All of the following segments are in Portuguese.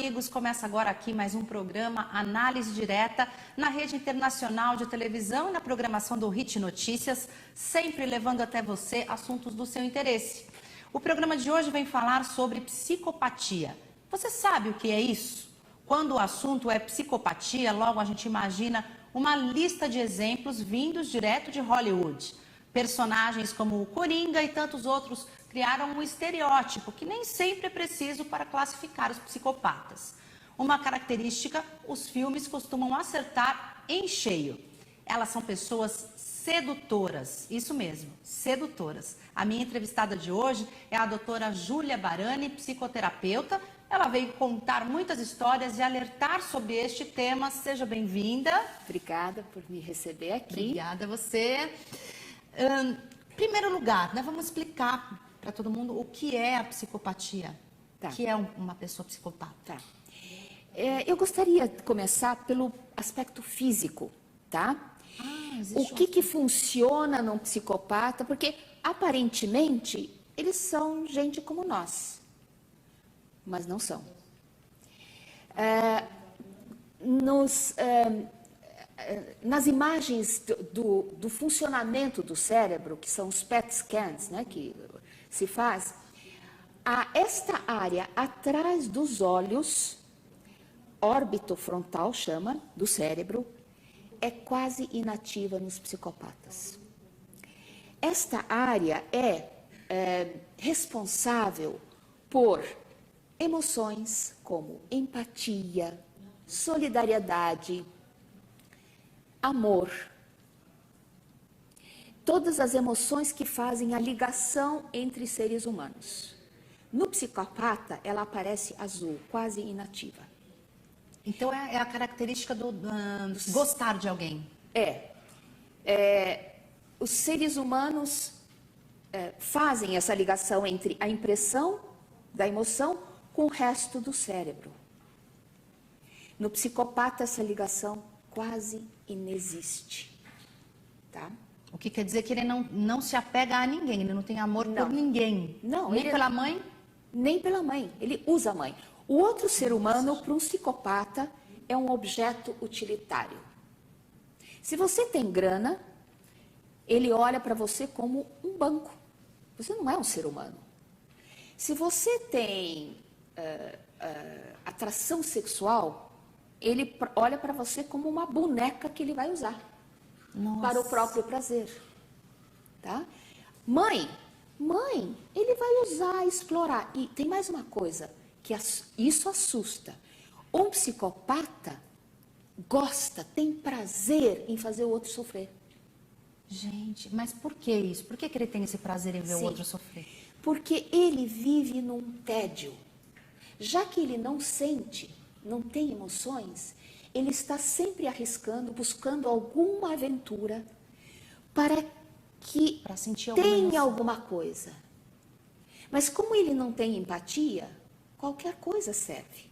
amigos, começa agora aqui mais um programa Análise Direta na rede internacional de televisão e na programação do HIT Notícias, sempre levando até você assuntos do seu interesse. O programa de hoje vem falar sobre psicopatia. Você sabe o que é isso? Quando o assunto é psicopatia, logo a gente imagina uma lista de exemplos vindos direto de Hollywood. Personagens como o Coringa e tantos outros criaram um estereótipo que nem sempre é preciso para classificar os psicopatas. Uma característica, os filmes costumam acertar em cheio. Elas são pessoas sedutoras, isso mesmo, sedutoras. A minha entrevistada de hoje é a doutora Júlia Barani, psicoterapeuta. Ela veio contar muitas histórias e alertar sobre este tema. Seja bem-vinda. Obrigada por me receber aqui. Obrigada a você. Em primeiro lugar, né, vamos explicar para todo mundo o que é a psicopatia. Tá. O que é uma pessoa psicopata. Tá. Eu gostaria de começar pelo aspecto físico, tá? O que funciona num psicopata? Porque, aparentemente, eles são gente como nós, mas não são. Nas imagens do funcionamento do cérebro, que são os PET scans, né, que se faz, esta área atrás dos olhos, órbito frontal chama, do cérebro, é quase inativa nos psicopatas. Esta área é responsável por emoções como empatia, solidariedade, amor. Todas as emoções que fazem a ligação entre seres humanos. No psicopata, ela aparece azul, quase inativa. Então é a característica do gostar de alguém. Os seres humanos fazem essa ligação entre a impressão da emoção com o resto do cérebro. No psicopata, essa ligação quase inexiste. Tá? O que quer dizer que ele não se apega a ninguém, ele não tem amor por ninguém. Não, nem pela mãe? Nem pela mãe, ele usa a mãe. O outro ser humano, para um psicopata, é um objeto utilitário. Se você tem grana, ele olha para você como um banco. Você não é um ser humano. Se você tem atração sexual, ele olha para você como uma boneca que ele vai usar. Nossa. Para o próprio prazer. Tá? Mãe, ele vai usar, explorar. E tem mais uma coisa, que isso assusta. Um psicopata gosta, tem prazer em fazer o outro sofrer. Gente, mas por que isso? Por que ele tem esse prazer em ver o outro sofrer? Porque ele vive num tédio. Já que ele não sente, não tem emoções, ele está sempre arriscando, buscando alguma aventura para que tenha alguma coisa. Mas como ele não tem empatia, qualquer coisa serve.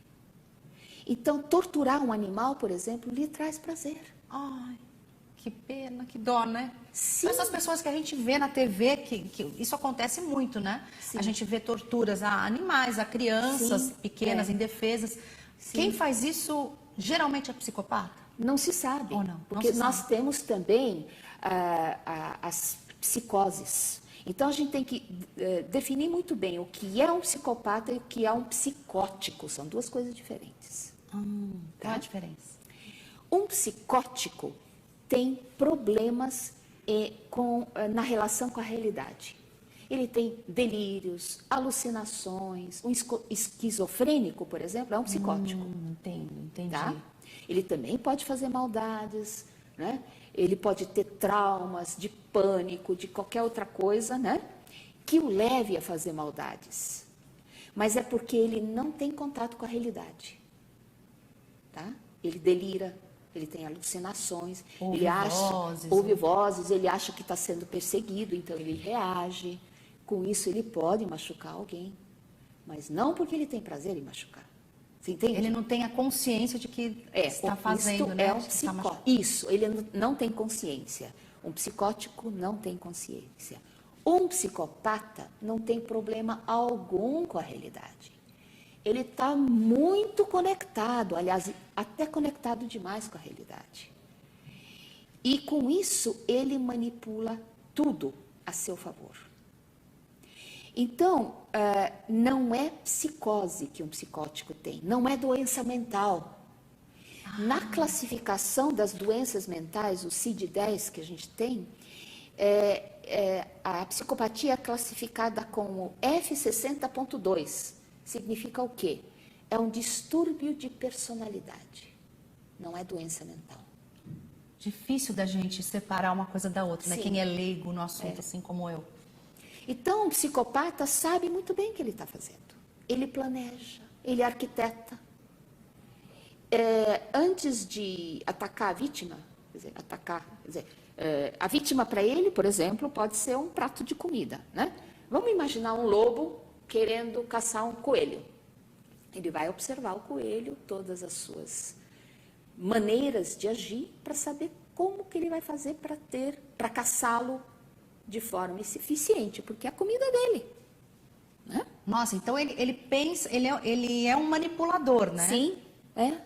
Então, torturar um animal, por exemplo, lhe traz prazer. Ai, que pena, que dó, né? Sim. Essas pessoas que a gente vê na TV, que isso acontece muito, né? Sim. A gente vê torturas a animais, a crianças pequenas, indefesas. Sim. Quem faz isso, geralmente é psicopata? Não se sabe. Ou não? Porque nós temos também as psicoses. Então, a gente tem que definir muito bem o que é um psicopata e o que é um psicótico. São duas coisas diferentes. Qual a diferença? Um psicótico tem problemas na relação com a realidade. Ele tem delírios, alucinações. Um esquizofrênico, por exemplo, é um psicótico. Entendi. Tá? Ele também pode fazer maldades, né? Ele pode ter traumas de pânico, de qualquer outra coisa, né? Que o leve a fazer maldades. Mas é porque ele não tem contato com a realidade. Tá? Ele delira, ele tem alucinações, ouve vozes, ele acha que está sendo perseguido, então ele reage. Com isso ele pode machucar alguém, mas não porque ele tem prazer em machucar. Você entende? Ele não tem a consciência de que está fazendo, isso né? É um psicótico. Isso, ele não tem consciência. Um psicótico não tem consciência. Um psicopata não tem problema algum com a realidade. ele está muito conectado, aliás, até conectado demais com a realidade. E com isso, ele manipula tudo a seu favor. Então, não é psicose que um psicótico tem, não é doença mental. Na classificação das doenças mentais, o CID-10 que a gente tem, a psicopatia é classificada como F60.2. Significa o quê? É um distúrbio de personalidade, não é doença mental. Difícil da gente separar uma coisa da outra, né? Sim. Quem é leigo no assunto, assim como eu. Então, o psicopata sabe muito bem o que ele está fazendo. Ele planeja, ele arquiteta. Antes de atacar a vítima, a vítima para ele, por exemplo, pode ser um prato de comida, né? Vamos imaginar um lobo querendo caçar um coelho. Ele vai observar o coelho, todas as suas maneiras de agir, para saber como que ele vai fazer para caçá-lo de forma eficiente, porque é a comida dele, né? Nossa, então ele pensa, ele é um manipulador, né? Sim, é.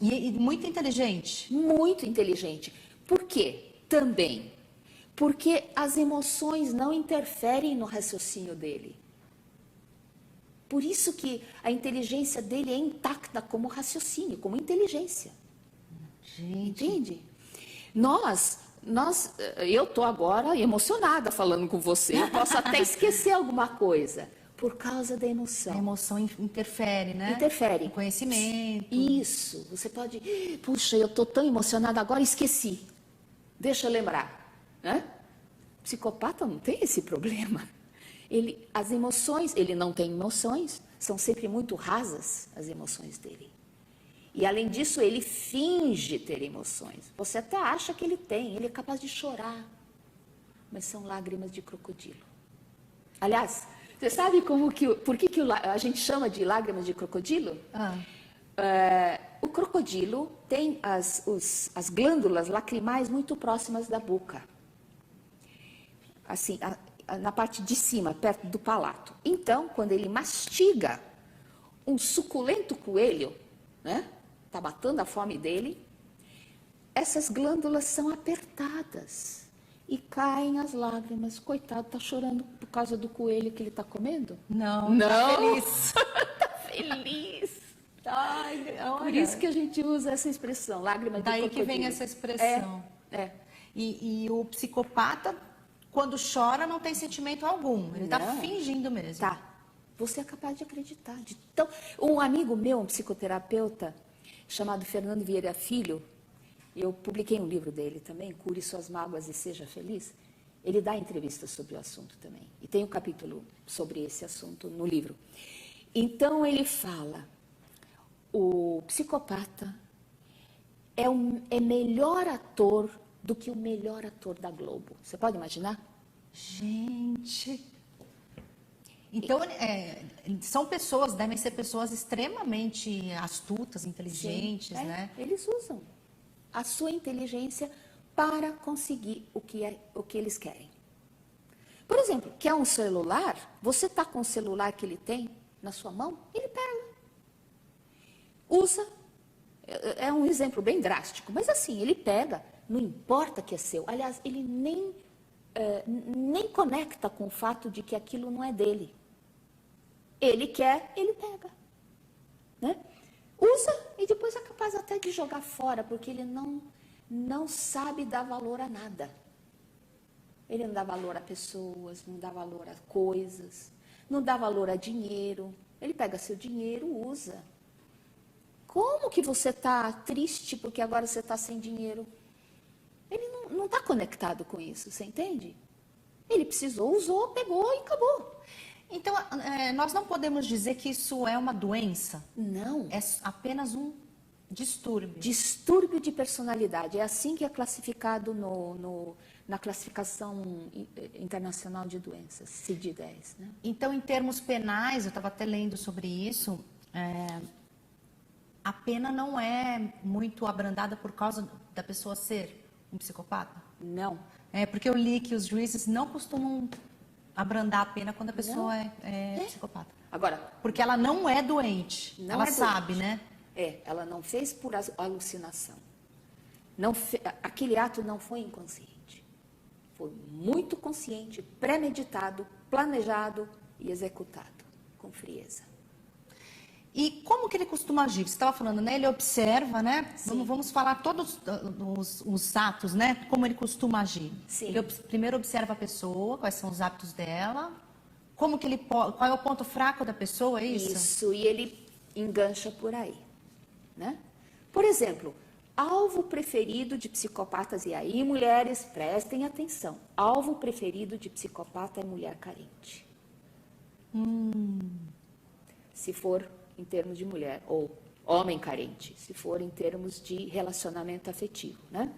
E muito inteligente. Muito inteligente. Por quê? Também porque as emoções não interferem no raciocínio dele. Por isso que a inteligência dele é intacta como raciocínio, como inteligência. Gente. Entende? Eu estou agora emocionada falando com você. Eu posso até esquecer alguma coisa por causa da emoção. A emoção interfere, né? Interfere. O conhecimento. Isso. Você pode... Puxa, eu estou tão emocionada agora, esqueci. Deixa eu lembrar. Né? O psicopata não tem esse problema. As emoções, ele não tem emoções, são sempre muito rasas as emoções dele. E além disso, ele finge ter emoções. Você até acha que ele tem, ele é capaz de chorar. Mas são lágrimas de crocodilo. Aliás, você sabe por que a gente chama de lágrimas de crocodilo? O crocodilo tem as glândulas lacrimais muito próximas da boca. Assim, na parte de cima, perto do palato. Então, quando ele mastiga um suculento coelho, né? Está matando a fome dele, essas glândulas são apertadas e caem as lágrimas. Coitado, está chorando por causa do coelho que ele está comendo? Não. Tá feliz. Tá feliz. Ai, olha. Por isso que a gente usa essa expressão, lágrima de crocodilo. Daí que vem essa expressão. E o psicopata, quando chora, não tem sentimento algum. Ele está fingindo mesmo. Tá. Você é capaz de acreditar. Então, um amigo meu, um psicoterapeuta, chamado Fernando Vieira Filho, eu publiquei um livro dele também, Cure Suas Mágoas e Seja Feliz. Ele dá entrevistas sobre o assunto também. E tem um capítulo sobre esse assunto no livro. Então, ele fala, o psicopata é melhor ator do que o melhor ator da Globo. Você pode imaginar? Gente... Então, devem ser pessoas extremamente astutas, inteligentes, Sim, né? Eles usam a sua inteligência para conseguir o que eles querem. Por exemplo, quer um celular? Você está com o celular que ele tem na sua mão? Ele pega. Usa. É um exemplo bem drástico, mas assim, ele pega, não importa que é seu. Aliás, ele nem conecta com o fato de que aquilo não é dele. Ele quer, ele pega. Né? Usa e depois é capaz até de jogar fora, porque ele não sabe dar valor a nada. Ele não dá valor a pessoas, não dá valor a coisas, não dá valor a dinheiro. Ele pega seu dinheiro, usa. Como que você está triste porque agora você está sem dinheiro? Ele não está conectado com isso, você entende? Ele precisou, usou, pegou e acabou. Então, nós não podemos dizer que isso é uma doença? Não. É apenas um distúrbio. Distúrbio de personalidade. É assim que é classificado na classificação internacional de doenças, CID-10. Né? Então, em termos penais, eu estava até lendo sobre isso, a pena não é muito abrandada por causa da pessoa ser um psicopata? Não. Porque eu li que os juízes não costumam abrandar a pena quando a pessoa é psicopata. Agora, Porque ela não é doente, Não ela é sabe, doente. né? ela não fez por alucinação. Aquele ato não foi inconsciente. Foi muito consciente, premeditado, planejado e executado com frieza. E como que ele costuma agir? Você estava falando, né? Ele observa, né? Sim. Vamos falar todos os atos, né? Como ele costuma agir. Sim. Ele primeiro observa a pessoa, quais são os hábitos dela, como que ele qual é o ponto fraco da pessoa, é isso? Isso, e ele engancha por aí, né? Por exemplo, alvo preferido de psicopatas, e aí, mulheres, prestem atenção. Alvo preferido de psicopata é mulher carente. Se for em termos de mulher, ou homem carente, se for em termos de relacionamento afetivo, né?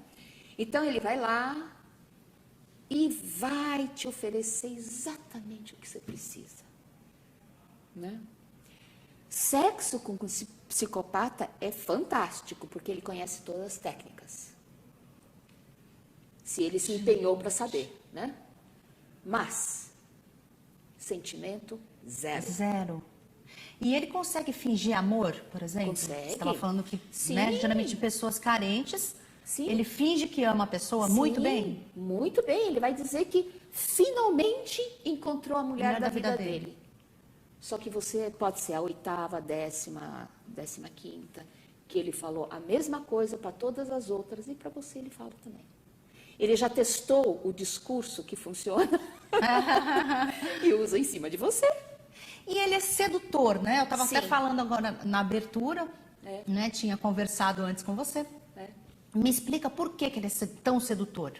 Então, ele vai lá e vai te oferecer exatamente o que você precisa, né? Sexo com psicopata é fantástico, porque ele conhece todas as técnicas. Se ele se empenhou para saber, né? Mas, sentimento, zero. Zero. E ele consegue fingir amor, por exemplo? Consegue. Você estava falando que, Sim. né, geralmente pessoas carentes, Sim. ele finge que ama a pessoa muito Sim, bem. Muito bem. Ele vai dizer que finalmente encontrou a mulher da vida dele. Só que você pode ser a 8ª, 10ª, 15ª, que ele falou a mesma coisa para todas as outras e para você ele fala também. Ele já testou o discurso que funciona e usa em cima de você. E ele é sedutor, né? Eu estava até Sim. falando agora na abertura, né? Tinha conversado antes com você. Me explica por que ele é tão sedutor.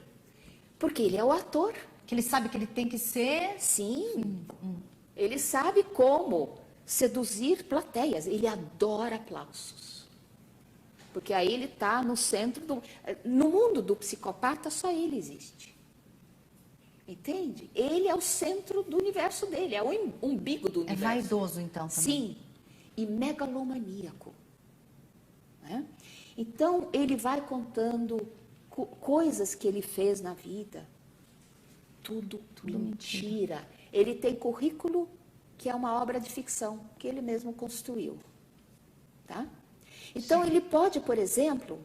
Porque ele é o ator. Que ele sabe que ele tem que ser... Sim. Ele sabe como seduzir plateias. Ele adora aplausos. Porque aí ele está no centro do... No mundo do psicopata, só ele existe. Entende? Ele é o centro do universo dele, é o umbigo do É universo. vaidoso, então, também. Sim, e megalomaníaco. Né? Então, ele vai contando coisas que ele fez na vida. Tudo mentira. Ele tem currículo que é uma obra de ficção, que ele mesmo construiu. Tá? Então, ele pode, por exemplo,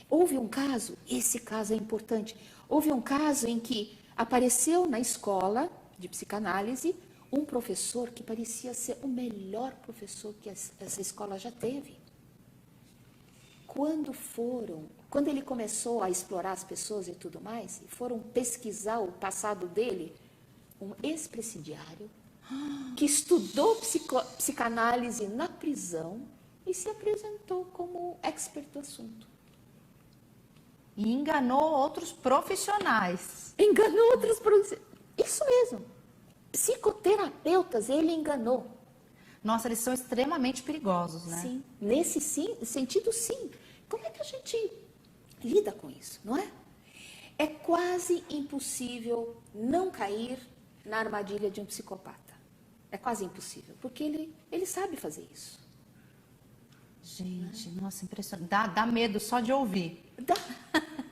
houve um caso, esse caso é importante, houve um caso em que apareceu na escola de psicanálise um professor que parecia ser o melhor professor que essa escola já teve. Quando ele começou a explorar as pessoas e tudo mais, e foram pesquisar o passado dele, um ex-presidiário que estudou psicanálise na prisão e se apresentou como expert do assunto. E enganou outros profissionais. Enganou outros profissionais. Isso mesmo. Psicoterapeutas, ele enganou. Nossa, eles são extremamente perigosos, né? Sim. Nesse sentido, sim. Como é que a gente lida com isso, não é? É quase impossível não cair na armadilha de um psicopata. É quase impossível, porque ele sabe fazer isso. Gente, nossa, impressionante. Dá medo só de ouvir.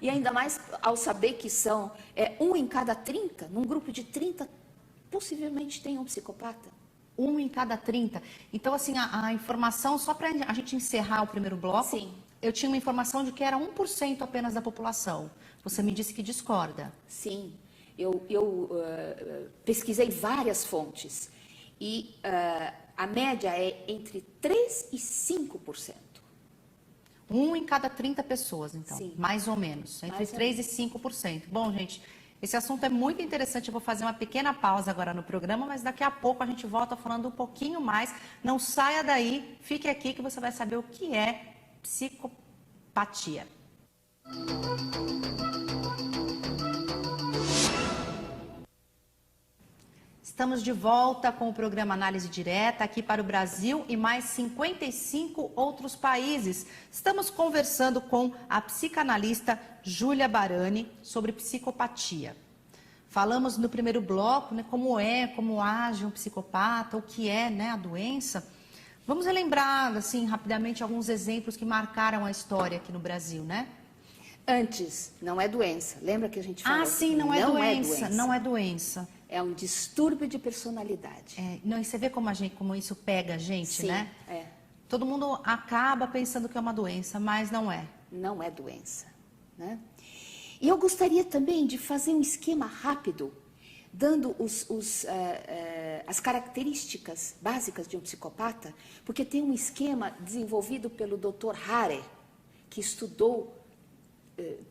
E ainda mais ao saber que são 1 em cada 30, num grupo de 30, possivelmente tem um psicopata. 1 em cada 30. Então, assim, a informação, só para a gente encerrar o primeiro bloco, Sim. Eu tinha uma informação de que era 1% apenas da população. Você me disse que discorda. Sim, eu pesquisei várias fontes e a média é entre 3% e 5%. 1 em cada 30 pessoas, então, Sim. mais ou menos, entre Mais ou 3% e 5%. Bom, gente, esse assunto é muito interessante, eu vou fazer uma pequena pausa agora no programa, mas daqui a pouco a gente volta falando um pouquinho mais. Não saia daí, fique aqui que você vai saber o que é psicopatia. Estamos de volta com o programa Análise Direta aqui para o Brasil e mais 55 outros países. Estamos conversando com a psicanalista Júlia Barani sobre psicopatia. Falamos no primeiro bloco, né, como age um psicopata, o que é, né, a doença. Vamos relembrar, assim, rapidamente alguns exemplos que marcaram a história aqui no Brasil, né? Antes, não é doença. Lembra que a gente falou? Ah, sim, não é doença. É um distúrbio de personalidade. Não, e você vê como isso pega a gente, Sim, né? é. Todo mundo acaba pensando que é uma doença, mas não é. Não é doença, né? E eu gostaria também de fazer um esquema rápido, dando as características básicas de um psicopata, porque tem um esquema desenvolvido pelo Dr. Hare, que estudou,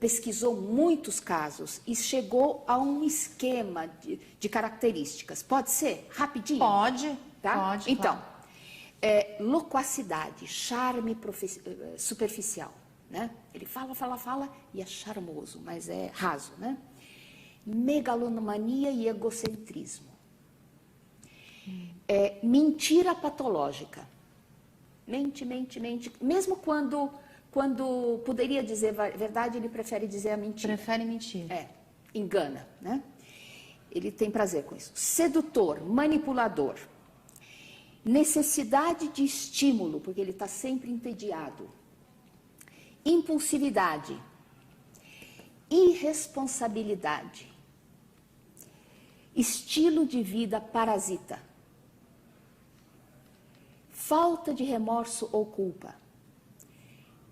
pesquisou muitos casos e chegou a um esquema de características. Pode ser? Rapidinho? Pode, Tá? pode. Então, claro. loquacidade, charme superficial, né? Ele fala e é charmoso, mas é raso, né? Megalomania e egocentrismo. Mentira patológica. Mente. Mesmo quando poderia dizer a verdade, ele prefere dizer a mentira. Prefere mentir. Engana, né? Ele tem prazer com isso. Sedutor, manipulador. Necessidade de estímulo, porque ele está sempre entediado. Impulsividade. Irresponsabilidade. Estilo de vida parasita. Falta de remorso ou culpa.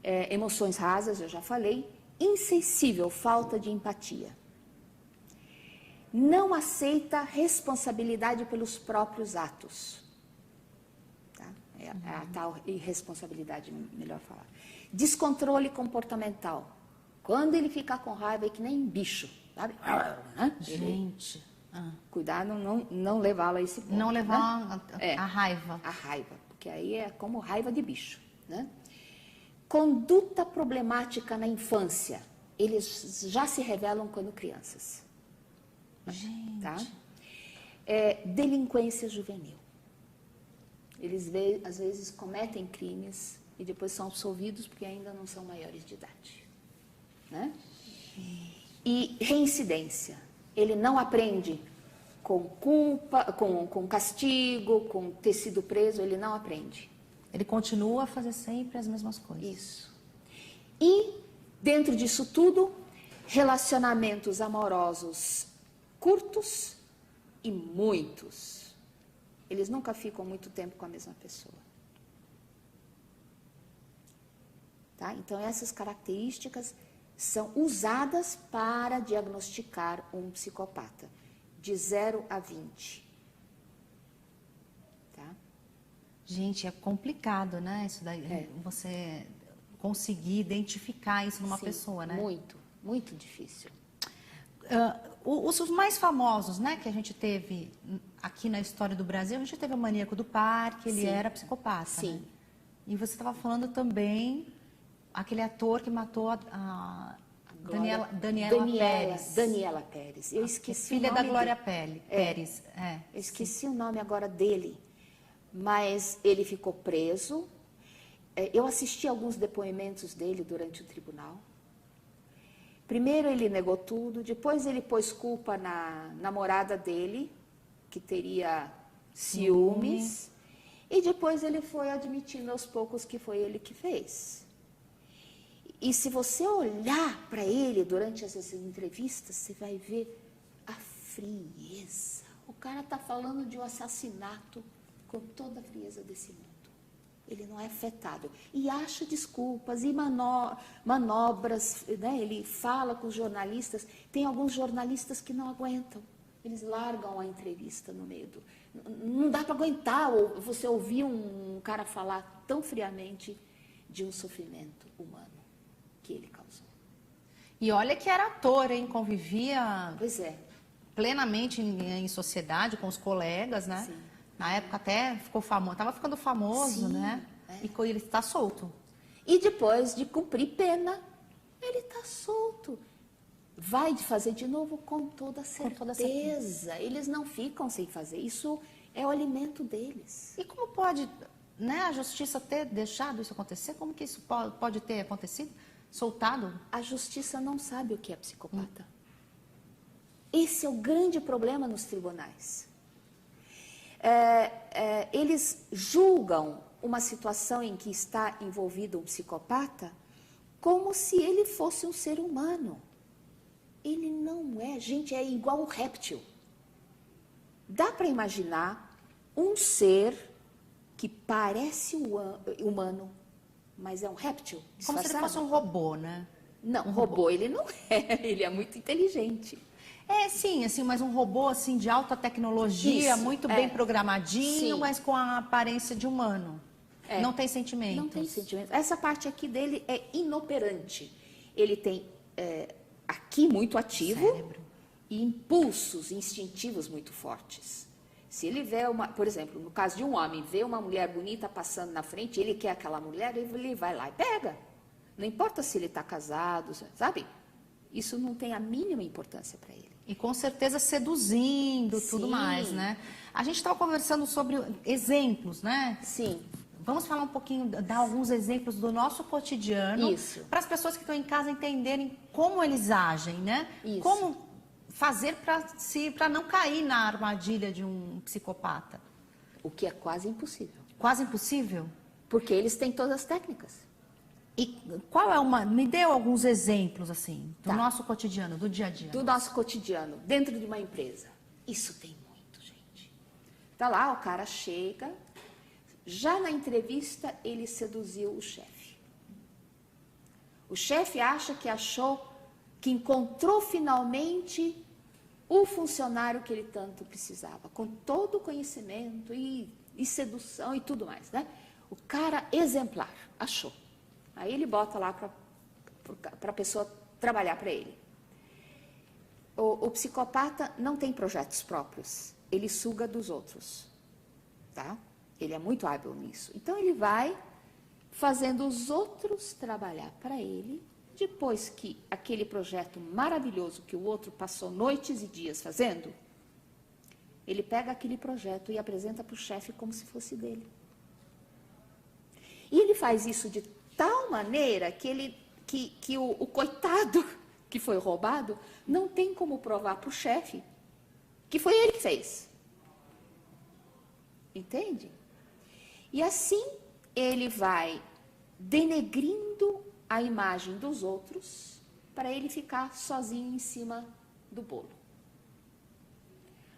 Emoções rasas, eu já falei. Insensível, falta de empatia. Não aceita responsabilidade pelos próprios atos. Tá? É a tal irresponsabilidade, melhor falar. Descontrole comportamental. Quando ele ficar com raiva, é que nem bicho, sabe? Gente. Cuidado, não levá-lo a esse ponto. Não levar né? a raiva. A raiva, porque aí é como raiva de bicho, né? Conduta problemática na infância. Eles já se revelam quando crianças. Gente. Tá? Delinquência juvenil. Eles, às vezes, cometem crimes e depois são absolvidos porque ainda não são maiores de idade. Né? E reincidência. Ele não aprende com culpa, com castigo, com ter sido preso, ele não aprende. Ele continua a fazer sempre as mesmas coisas. Isso. E, dentro disso tudo, relacionamentos amorosos curtos e muitos. Eles nunca ficam muito tempo com a mesma pessoa. Tá? Então, essas características são usadas para diagnosticar um psicopata, de 0 a 20. Tá? Gente, é complicado, né? Isso daí, você conseguir identificar isso numa pessoa, né? Muito, muito difícil. Os mais famosos, né, que a gente teve aqui na história do Brasil, a gente teve o Maníaco do Parque, ele era psicopata. Sim. Né? E você estava falando também aquele ator que matou a Daniela Pérez. Daniela Pérez. Eu esqueci filha o nome da Glória dele. Pérez. Eu esqueci o nome agora dele. Mas ele ficou preso. Eu assisti alguns depoimentos dele durante o tribunal. Primeiro ele negou tudo, depois ele pôs culpa na namorada dele, que teria ciúmes, e depois ele foi admitindo aos poucos que foi ele que fez. E se você olhar para ele durante essas entrevistas, você vai ver a frieza. O cara está falando de um assassinato com toda a frieza desse mundo. Ele não é afetado. E acha desculpas e manobras, né? Ele fala com os jornalistas. Tem alguns jornalistas que não aguentam. Eles largam a entrevista no meio do... Não dá para aguentar você ouvir um cara falar tão friamente de um sofrimento humano que ele causou. E olha que era ator, hein? Convivia plenamente em sociedade com os colegas, né? Sim. Na época até ficou famoso, estava ficando famoso, Sim, né? E ele está solto. E depois de cumprir pena, ele está solto. Vai fazer de novo com toda certeza. Eles não ficam sem fazer. Isso é o alimento deles. E como pode, né, a justiça ter deixado isso acontecer? Como que isso pode ter acontecido? Soltado? A justiça não sabe o que é psicopata. Esse é o grande problema nos tribunais. Eles julgam uma situação em que está envolvido um psicopata como se ele fosse um ser humano. Ele não é, gente, é igual um réptil. Dá para imaginar um ser que parece humano, mas é um réptil Como se ele disfarçado? fosse um robô, né? Não, robô ele não é, ele é muito inteligente. É, sim, assim, mas um robô assim de alta tecnologia, Isso, muito é. bem programadinho, Sim. mas com a aparência de humano. É. Não tem sentimentos. Não tem sentimento. Essa parte aqui dele é inoperante. Ele tem aqui muito ativo Cérebro. e impulsos instintivos muito fortes. Se ele vê por exemplo, no caso de um homem, vê uma mulher bonita passando na frente, ele quer aquela mulher, ele vai lá e pega. Não importa se ele está casado, sabe? Isso não tem a mínima importância para ele. E com certeza seduzindo, tudo Sim. mais, né? A gente estava conversando sobre exemplos, né? Sim. Vamos falar um pouquinho, dar alguns exemplos do nosso cotidiano. Isso. Para as pessoas que estão em casa entenderem como eles agem, né? Isso. Como fazer para não cair na armadilha de um psicopata. O que é quase impossível. Quase impossível? Porque eles têm todas as técnicas. E qual é me dê alguns exemplos, assim, do Tá. nosso cotidiano, do dia a dia. Do nosso cotidiano, dentro de uma empresa. Isso tem muito, gente. Tá lá, o cara chega, já na entrevista ele seduziu o chefe. O chefe acha que encontrou finalmente o funcionário que ele tanto precisava, com todo o conhecimento e sedução e tudo mais, né? O cara exemplar, achou. Aí ele bota lá para a pessoa trabalhar para ele. O psicopata não tem projetos próprios, ele suga dos outros, tá? Ele é muito hábil nisso. Então ele vai fazendo os outros trabalhar para ele, depois que aquele projeto maravilhoso que o outro passou noites e dias fazendo, ele pega aquele projeto e apresenta para o chefe como se fosse dele. E ele faz isso de tal maneira que o coitado que foi roubado não tem como provar para o chefe que foi ele que fez. Entende? E assim ele vai denegrindo a imagem dos outros para ele ficar sozinho em cima do bolo.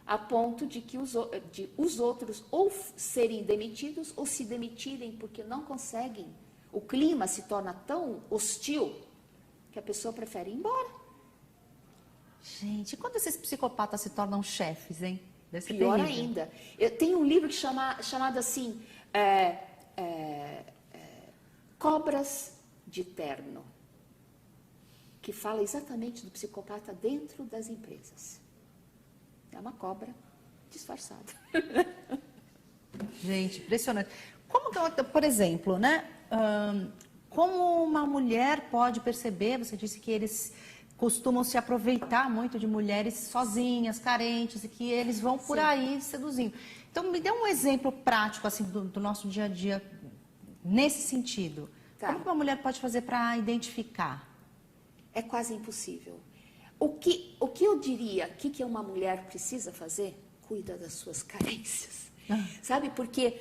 A ponto de que os outros ou serem demitidos ou se demitirem porque não conseguem. O clima se torna tão hostil que a pessoa prefere ir embora. Gente, e quando esses psicopatas se tornam chefes, hein? Deve ser Pior terrível. ainda. Eu tenho um livro chamado assim, Cobras de Terno, que fala exatamente do psicopata dentro das empresas. É uma cobra disfarçada. Gente, impressionante. Como que, por exemplo, né? Como uma mulher pode perceber, você disse que eles costumam se aproveitar muito de mulheres sozinhas, carentes, e que eles vão por aí seduzindo. Então, me dê um exemplo prático assim do nosso dia a dia nesse sentido. Tá. Como que uma mulher pode fazer para identificar? É quase impossível. O que eu diria, o que uma mulher precisa fazer? Cuida das suas carências. Sabe, porque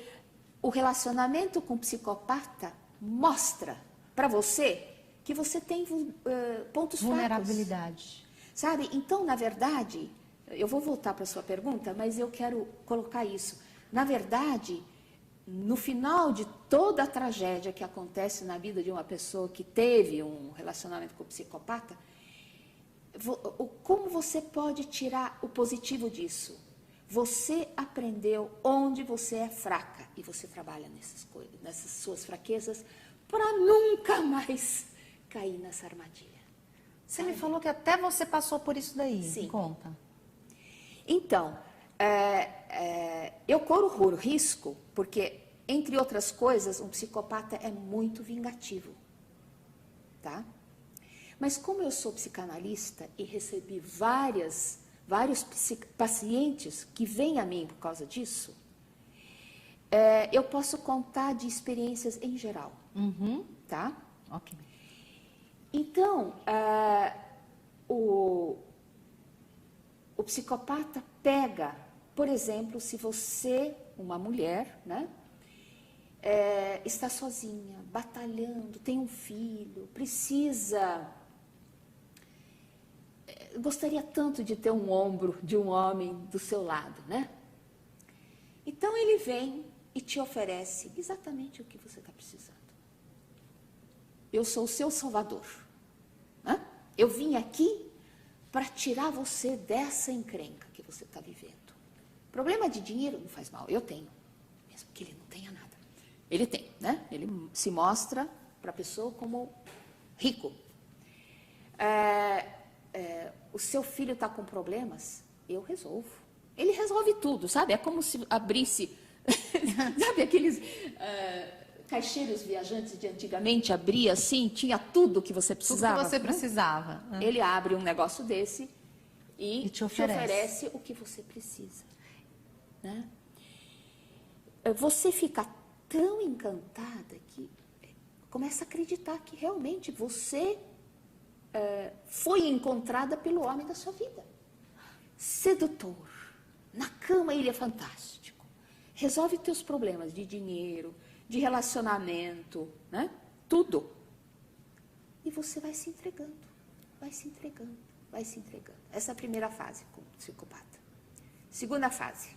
o relacionamento com o psicopata mostra para você que você tem pontos fracos. Vulnerabilidade. Sabe, então, na verdade, eu vou voltar para a sua pergunta, mas eu quero colocar isso. Na verdade, no final de toda a tragédia que acontece na vida de uma pessoa que teve um relacionamento com o psicopata, como você pode tirar o positivo disso? Você aprendeu onde você é fraca e você trabalha nessas suas fraquezas para nunca mais cair nessa armadilha. Você me falou que até você passou por isso daí. Sim. Me conta. Então, eu corro o risco porque, entre outras coisas, um psicopata é muito vingativo, tá? Mas como eu sou psicanalista e recebi vários pacientes que vêm a mim por causa disso, eu posso contar de experiências em geral, tá? Ok. Então, o psicopata pega, por exemplo, se você, uma mulher, né, está sozinha, batalhando, tem um filho, gostaria tanto de ter um ombro de um homem do seu lado, né? Então ele vem e te oferece exatamente o que você está precisando. Eu sou o seu salvador. Né? Eu vim aqui para tirar você dessa encrenca que você está vivendo. Problema de dinheiro não faz mal, eu tenho. Mesmo que ele não tenha nada. Ele tem, né? Ele se mostra para a pessoa como rico. O seu filho está com problemas, eu resolvo. Ele resolve tudo, sabe? É como se abrisse, sabe aqueles caixeiros viajantes de antigamente, abria assim, tinha tudo que você precisava. Tudo que você precisava. Ele abre um negócio desse e te oferece o que você precisa. Né? Você fica tão encantada que começa a acreditar que realmente você foi encontrada pelo homem da sua vida. Sedutor. Na cama ele é fantástico. Resolve teus problemas de dinheiro, de relacionamento, né? Tudo. E você vai se entregando, vai se entregando, vai se entregando. Essa é a primeira fase com o psicopata. Segunda fase.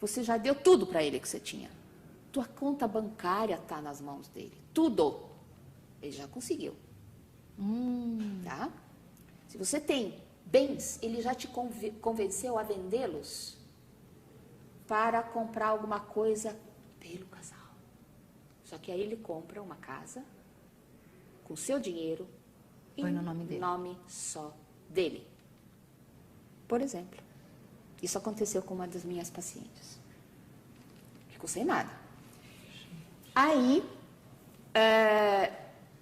Você já deu tudo para ele que você tinha. Tua conta bancária está nas mãos dele. Tudo. Ele já conseguiu. Tá? Se você tem bens, ele já te convenceu a vendê-los para comprar alguma coisa pelo casal. Só que aí ele compra uma casa com seu dinheiro Põe no nome dele. Nome só dele. Por exemplo, isso aconteceu com uma das minhas pacientes. Ficou sem nada. Aí,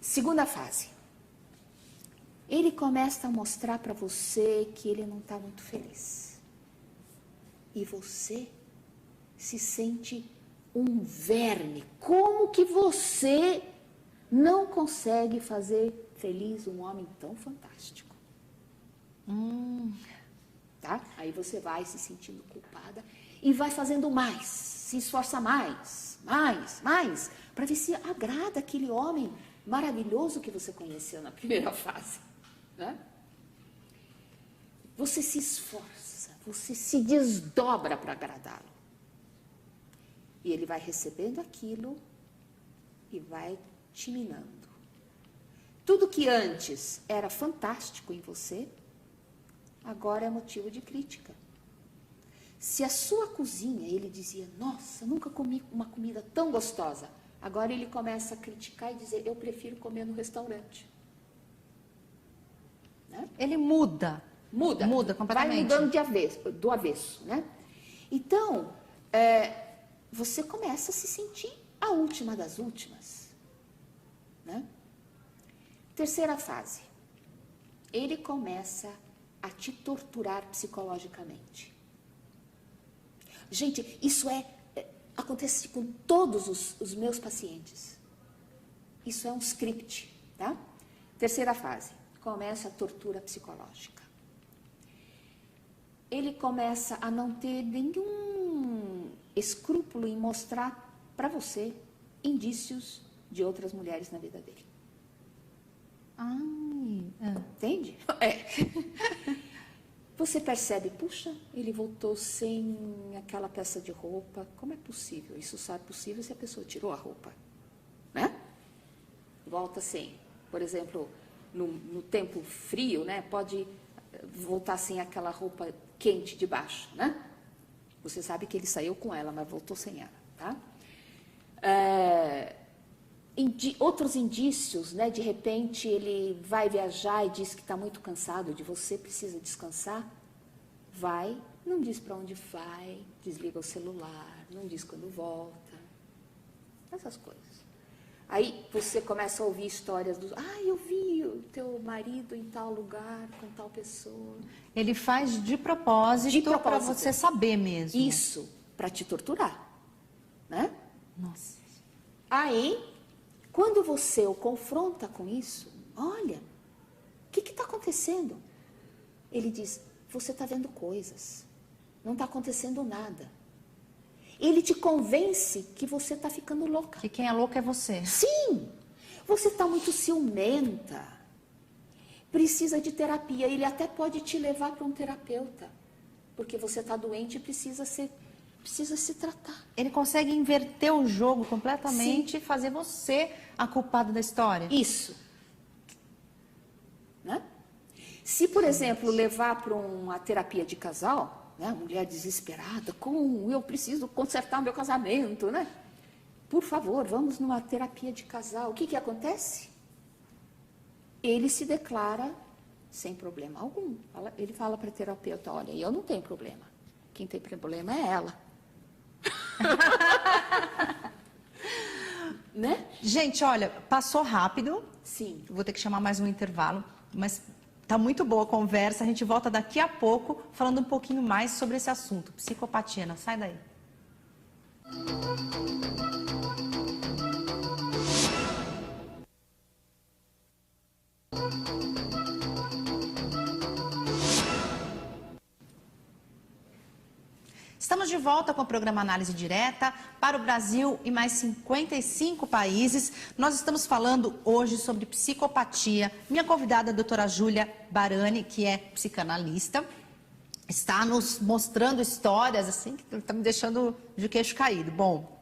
segunda fase. Ele começa a mostrar para você que ele não está muito feliz. E você se sente um verme. Como que você não consegue fazer feliz um homem tão fantástico? Tá? Aí você vai se sentindo culpada e vai fazendo mais. Se esforça mais, para ver se agrada aquele homem maravilhoso que você conheceu na primeira fase. Né? Você se esforça, você se desdobra para agradá-lo. E ele vai recebendo aquilo e vai te minando. Tudo que antes era fantástico em você, agora é motivo de crítica. Se a sua cozinha, ele dizia, nossa, nunca comi uma comida tão gostosa. Agora ele começa a criticar e dizer, eu prefiro comer no restaurante. Né? Ele muda. Muda completamente. Vai mudando do avesso. Né? Então, você começa a se sentir a última das últimas. Né? Terceira fase. Ele começa a te torturar psicologicamente. Gente, isso acontece com todos os meus pacientes. Isso é um script, tá? Terceira fase. Começa a tortura psicológica. Ele começa a não ter nenhum escrúpulo em mostrar para você indícios de outras mulheres na vida dele. Entende? Você percebe, puxa, ele voltou sem aquela peça de roupa. Como é possível? Isso só é possível se a pessoa tirou a roupa. Né? Volta sem. Por exemplo, no tempo frio, né, pode voltar sem aquela roupa quente de baixo. Né? Você sabe que ele saiu com ela, mas voltou sem ela. Tá? Outros indícios, né, de repente ele vai viajar e diz que está muito cansado de você, precisa descansar, vai, não diz para onde vai, desliga o celular, não diz quando volta, essas coisas. Aí você começa a ouvir histórias eu vi o teu marido em tal lugar, com tal pessoa. Ele faz de propósito para você saber mesmo. Isso, para te torturar, né? Nossa. Aí, quando você o confronta com isso, olha, o que está acontecendo? Ele diz, você está vendo coisas, não está acontecendo nada. Ele te convence que você está ficando louca. Que quem é louco é você. Sim, você está muito ciumenta, precisa de terapia. Ele até pode te levar para um terapeuta, porque você está doente e precisa precisa se tratar. Ele consegue inverter o jogo completamente e fazer você a culpada da história. Isso. Né? Se, por exemplo, levar para uma terapia de casal, né, mulher desesperada, eu preciso consertar o meu casamento, né? Por favor, vamos numa terapia de casal. O que acontece? Ele se declara sem problema algum. Ele fala para a terapeuta, olha, eu não tenho problema. Quem tem problema é ela. Né? Gente, olha, passou rápido. Sim. Vou ter que chamar mais um intervalo, mas tá muito boa a conversa. A gente volta daqui a pouco falando um pouquinho mais sobre esse assunto, psicopatia. Não sai daí. Estamos de volta com o programa Análise Direta para o Brasil e mais 55 países. Nós estamos falando hoje sobre psicopatia. Minha convidada, a doutora Júlia Barani, que é psicanalista, está nos mostrando histórias assim que está me deixando de queixo caído. Bom,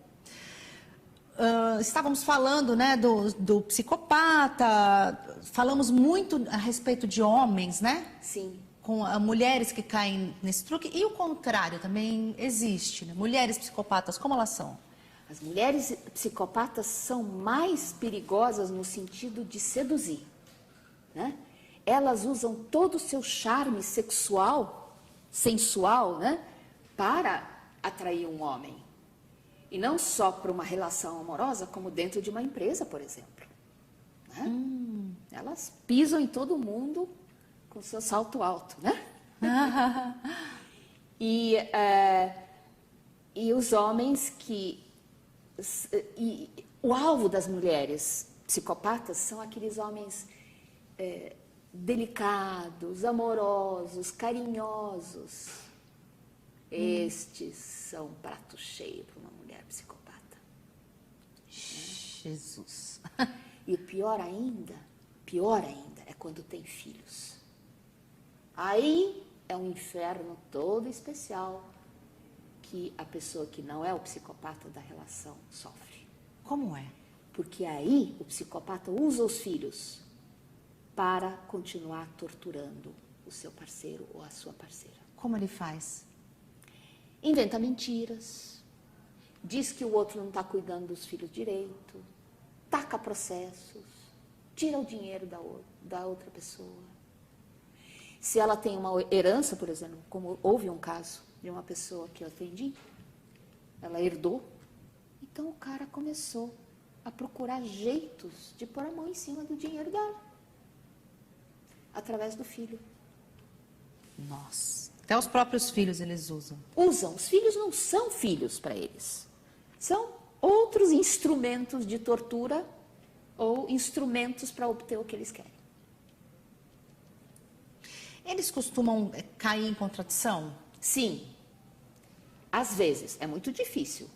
estávamos falando, né, do psicopata, falamos muito a respeito de homens, né? Sim. Com mulheres que caem nesse truque, e o contrário também existe, né? Mulheres psicopatas, como elas são? As mulheres psicopatas são mais perigosas no sentido de seduzir, né? Elas usam todo o seu charme sexual, sensual, né, para atrair um homem. E não só para uma relação amorosa, como dentro de uma empresa, por exemplo. Né? Elas pisam em todo mundo com seu salto alto, né? E os homens o alvo das mulheres psicopatas são aqueles homens delicados, amorosos, carinhosos. Estes são prato cheio para uma mulher psicopata. Jesus. E o pior ainda, é quando tem filhos. Aí é um inferno todo especial que a pessoa que não é o psicopata da relação sofre. Como é? Porque aí o psicopata usa os filhos para continuar torturando o seu parceiro ou a sua parceira. Como ele faz? Inventa mentiras, diz que o outro não está cuidando dos filhos direito, taca processos, tira o dinheiro da outra pessoa. Se ela tem uma herança, por exemplo, como houve um caso de uma pessoa que eu atendi, ela herdou, então o cara começou a procurar jeitos de pôr a mão em cima do dinheiro dela, através do filho. Nossa, até os próprios filhos eles usam. Usam, os filhos não são filhos para eles, são outros instrumentos de tortura ou instrumentos para obter o que eles querem. Eles costumam cair em contradição? Sim, às vezes, é muito difícil.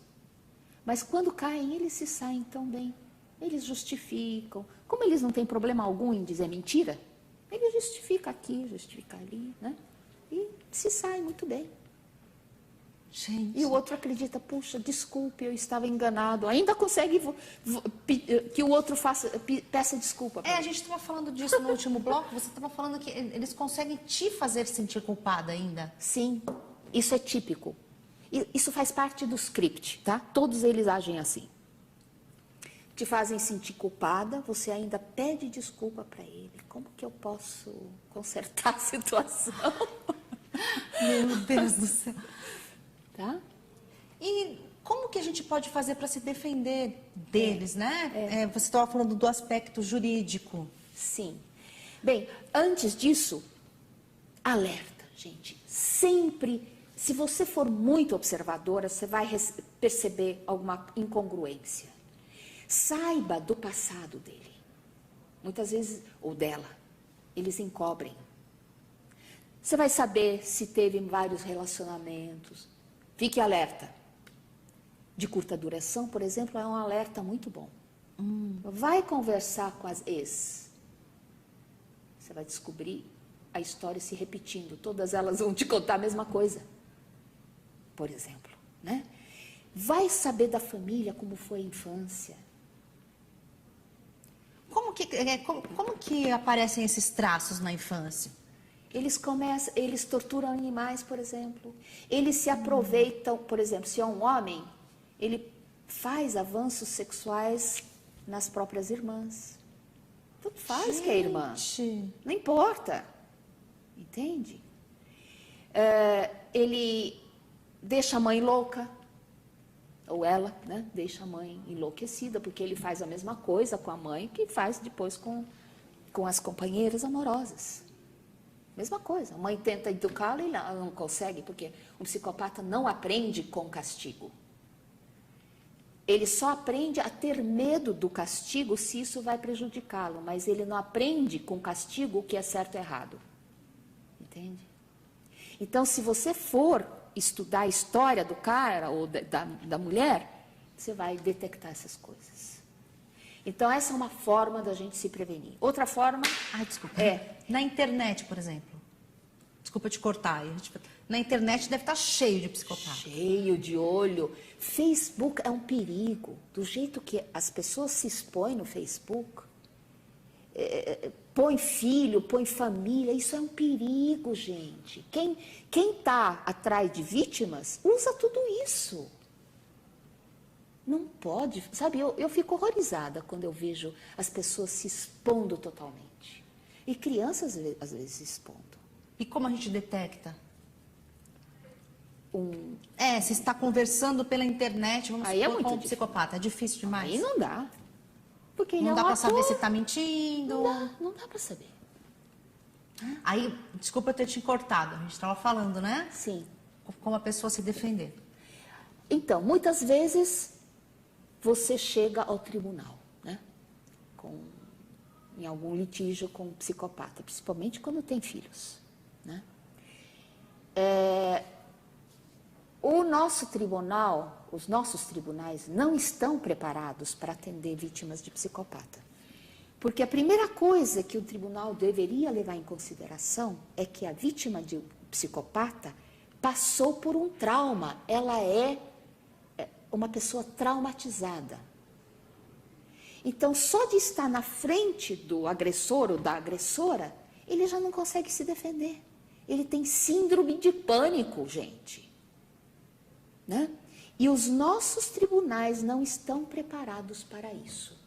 Mas quando caem, eles se saem tão bem. Eles justificam. Como eles não têm problema algum em dizer mentira, ele justifica aqui, justifica ali, né? E se sai muito bem. Gente. E o outro acredita, puxa, desculpe, eu estava enganado. Ainda consegue que o outro peça desculpa. A gente estava falando disso no último bloco, você estava falando que eles conseguem te fazer sentir culpada ainda. Sim, isso é típico. Isso faz parte do script, tá? Todos eles agem assim. Te fazem sentir culpada, você ainda pede desculpa para ele. Como que eu posso consertar a situação? Meu Deus do céu. Tá? E como que a gente pode fazer para se defender deles, né? Você estava falando do aspecto jurídico. Sim. Bem, antes disso, alerta, gente. Sempre, se você for muito observadora, você vai perceber alguma incongruência. Saiba do passado dele. Muitas vezes, ou dela, eles encobrem. Você vai saber se teve vários relacionamentos. Fique alerta. De curta duração, por exemplo, é um alerta muito bom. Vai conversar com as ex. Você vai descobrir a história se repetindo. Todas elas vão te contar a mesma coisa. Por exemplo, né? Vai saber da família, como foi a infância. Como que aparecem esses traços na infância? Eles torturam animais, por exemplo. Eles se aproveitam, por exemplo, se é um homem, ele faz avanços sexuais nas próprias irmãs. Tanto faz que é irmã. Não importa. Entende? Ele deixa a mãe louca. Ou ela, né, deixa a mãe enlouquecida, porque ele faz a mesma coisa com a mãe que faz depois com as companheiras amorosas. Mesma coisa. A mãe tenta educá-lo e ela não consegue, porque um psicopata não aprende com castigo. Ele só aprende a ter medo do castigo se isso vai prejudicá-lo, mas ele não aprende com castigo o que é certo e errado. Entende? Então, se você for estudar a história do cara ou da mulher, você vai detectar essas coisas. Então, essa é uma forma da gente se prevenir. Outra forma... Desculpa. Na internet, por exemplo. Desculpa te cortar. Na internet deve estar cheio de psicopatas. Cheio de olho. Facebook é um perigo. Do jeito que as pessoas se expõem no Facebook, põe filho, põe família, isso é um perigo, gente. Quem está atrás de vítimas usa tudo isso. Não pode, sabe, eu fico horrorizada quando eu vejo as pessoas se expondo totalmente. E crianças às vezes se expondo. E como a gente detecta? Se está conversando pela internet, vamos supor, com um psicopata, é difícil demais. Aí não dá. Porque ele não é dá um para ator. saber se está mentindo. Não dá para saber. Aí, desculpa eu ter te cortado, a gente estava falando, né? Sim. Como a pessoa se defender. Então, muitas vezes você chega ao tribunal, né? Em algum litígio com um psicopata, principalmente quando tem filhos, né? O nosso tribunal, os nossos tribunais não estão preparados para atender vítimas de psicopata. Porque a primeira coisa que o tribunal deveria levar em consideração é que a vítima de psicopata passou por um trauma, ela é uma pessoa traumatizada. Então, só de estar na frente do agressor ou da agressora, ele já não consegue se defender. Ele tem síndrome de pânico, gente. Né? E os nossos tribunais não estão preparados para isso.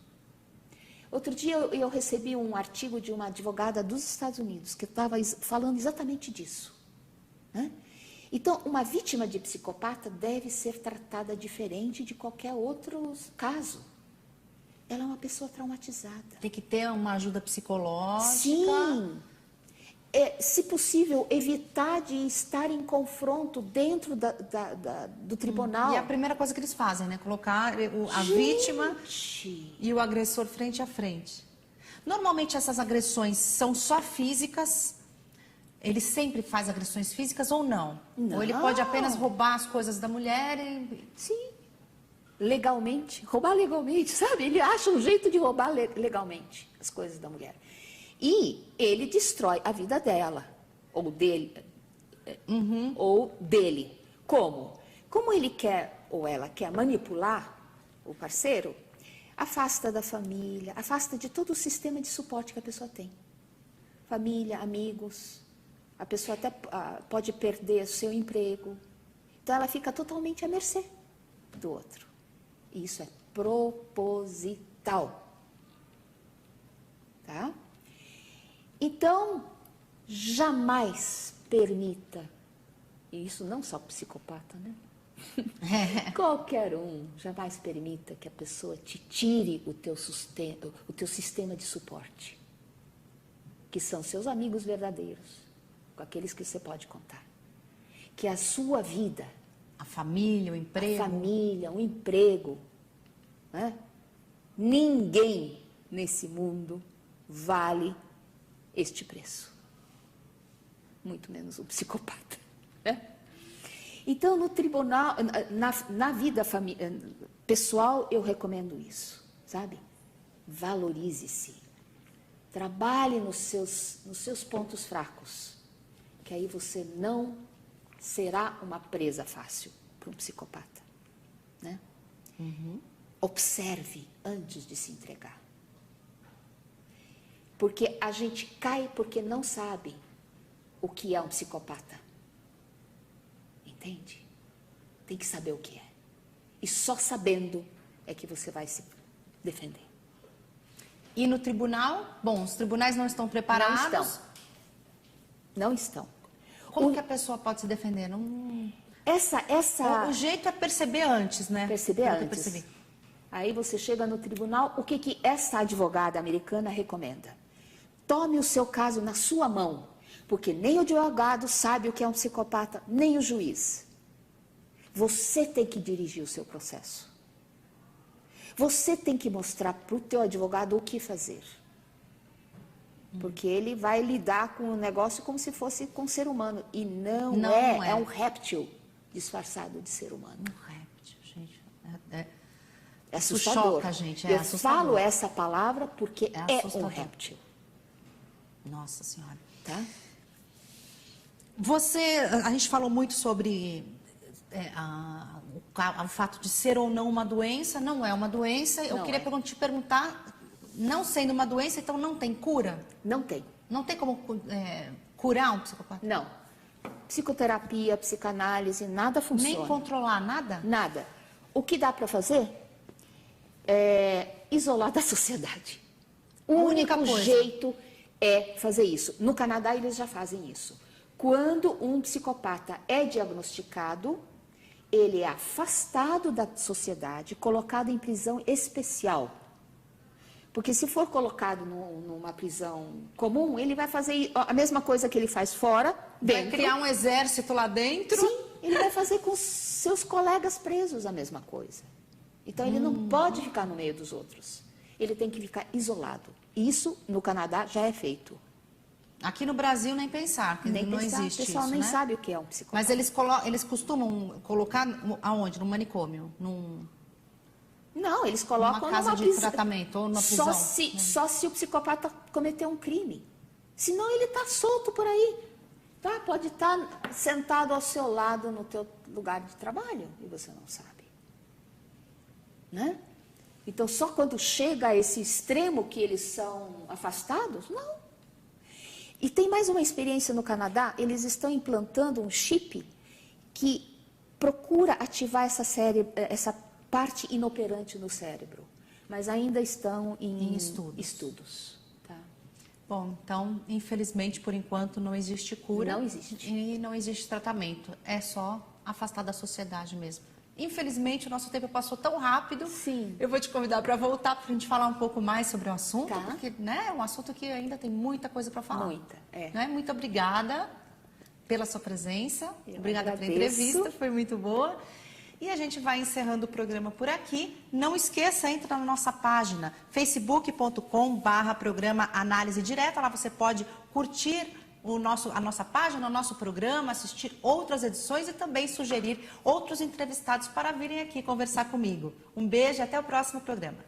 Outro dia eu recebi um artigo de uma advogada dos Estados Unidos que estava falando exatamente disso. Né? Então, uma vítima de psicopata deve ser tratada diferente de qualquer outro caso. Ela é uma pessoa traumatizada. Tem que ter uma ajuda psicológica. Sim. Se possível, evitar de estar em confronto dentro do tribunal. E é a primeira coisa que eles fazem, né? Colocar a vítima e o agressor frente a frente. Normalmente essas agressões são só físicas. Ele sempre faz agressões físicas ou não? Não. Ou ele pode apenas roubar as coisas da mulher e... Sim. Legalmente. Roubar legalmente, sabe? Ele acha um jeito de roubar legalmente as coisas da mulher. E ele destrói a vida dela, ou dele, ou dele. Como? Como ele quer, ou ela quer manipular o parceiro, afasta da família, afasta de todo o sistema de suporte que a pessoa tem. Família, amigos, a pessoa até pode perder o seu emprego. Então, ela fica totalmente à mercê do outro. E isso é proposital. Tá? Então, jamais permita, e isso não só psicopata, né? Qualquer um, jamais permita que a pessoa te tire o teu sistema de suporte, que são seus amigos verdadeiros, com aqueles que você pode contar. Que a sua vida, a família, o emprego. A família, o emprego, né? Ninguém nesse mundo vale este preço. Muito menos o psicopata. Né? Então, no tribunal, na vida pessoal, eu recomendo isso, sabe? Valorize-se. Trabalhe nos seus pontos fracos, que aí você não será uma presa fácil para um psicopata, né? Observe antes de se entregar. Porque a gente cai porque não sabe o que é um psicopata. Entende? Tem que saber o que é. E só sabendo é que você vai se defender. E no tribunal? Bom, os tribunais não estão preparados. Não estão. Como que a pessoa pode se defender? Não... O jeito é perceber antes, né? Perceber antes. Aí você chega no tribunal, o que essa advogada americana recomenda? Tome o seu caso na sua mão, porque nem o advogado sabe o que é um psicopata, nem o juiz. Você tem que dirigir o seu processo. Você tem que mostrar para o teu advogado o que fazer. Porque ele vai lidar com o negócio como se fosse com um ser humano. E não é. É um réptil disfarçado de ser humano. Um réptil, gente. É assustador. Choca, gente. Eu falo essa palavra porque é um réptil. Nossa Senhora. Tá? A gente falou muito sobre o fato de ser ou não uma doença. Não é uma doença. Eu queria te perguntar, não sendo uma doença, então não tem cura? Não tem. Não tem como curar um psicopata? Não. Psicoterapia, psicanálise, nada funciona. Nem controlar nada? Nada. O que dá para fazer é isolar da sociedade. O único jeito é fazer isso. No Canadá, eles já fazem isso. Quando um psicopata é diagnosticado, ele é afastado da sociedade, colocado em prisão especial. Porque se for colocado numa prisão comum, ele vai fazer a mesma coisa que ele faz fora, dentro. Vai criar um exército lá dentro? Sim, ele vai fazer com seus colegas presos a mesma coisa. Então, ele não pode ficar no meio dos outros. Ele tem que ficar isolado. Isso, no Canadá, já é feito. Aqui no Brasil, nem pensar, porque não existe isso, o pessoal nem sabe o que é um psicopata. Mas eles costumam colocar aonde? No manicômio? Não, eles colocam numa casa de tratamento ou numa prisão. Só se o psicopata cometeu um crime. Senão ele está solto por aí. Tá? Pode estar sentado ao seu lado no teu lugar de trabalho e você não sabe. Né? Então, só quando chega a esse extremo que eles são afastados? Não. E tem mais uma experiência no Canadá, eles estão implantando um chip que procura ativar essa parte inoperante no cérebro, mas ainda estão em estudos. Tá? Bom, então, infelizmente, por enquanto, não existe cura. Não existe. E não existe tratamento. É só afastar da sociedade mesmo. Infelizmente, o nosso tempo passou tão rápido. Sim. Eu vou te convidar para voltar para a gente falar um pouco mais sobre o assunto, tá. Porque é um assunto que ainda tem muita coisa para falar. Muita, Né? Muito obrigada pela sua presença. Obrigada pela entrevista, foi muito boa. E a gente vai encerrando o programa por aqui. Não esqueça, entra na nossa página facebook.com/programa Análise Direta. Lá você pode curtir a nossa página, o nosso programa, assistir outras edições e também sugerir outros entrevistados para virem aqui conversar comigo. Um beijo e até o próximo programa.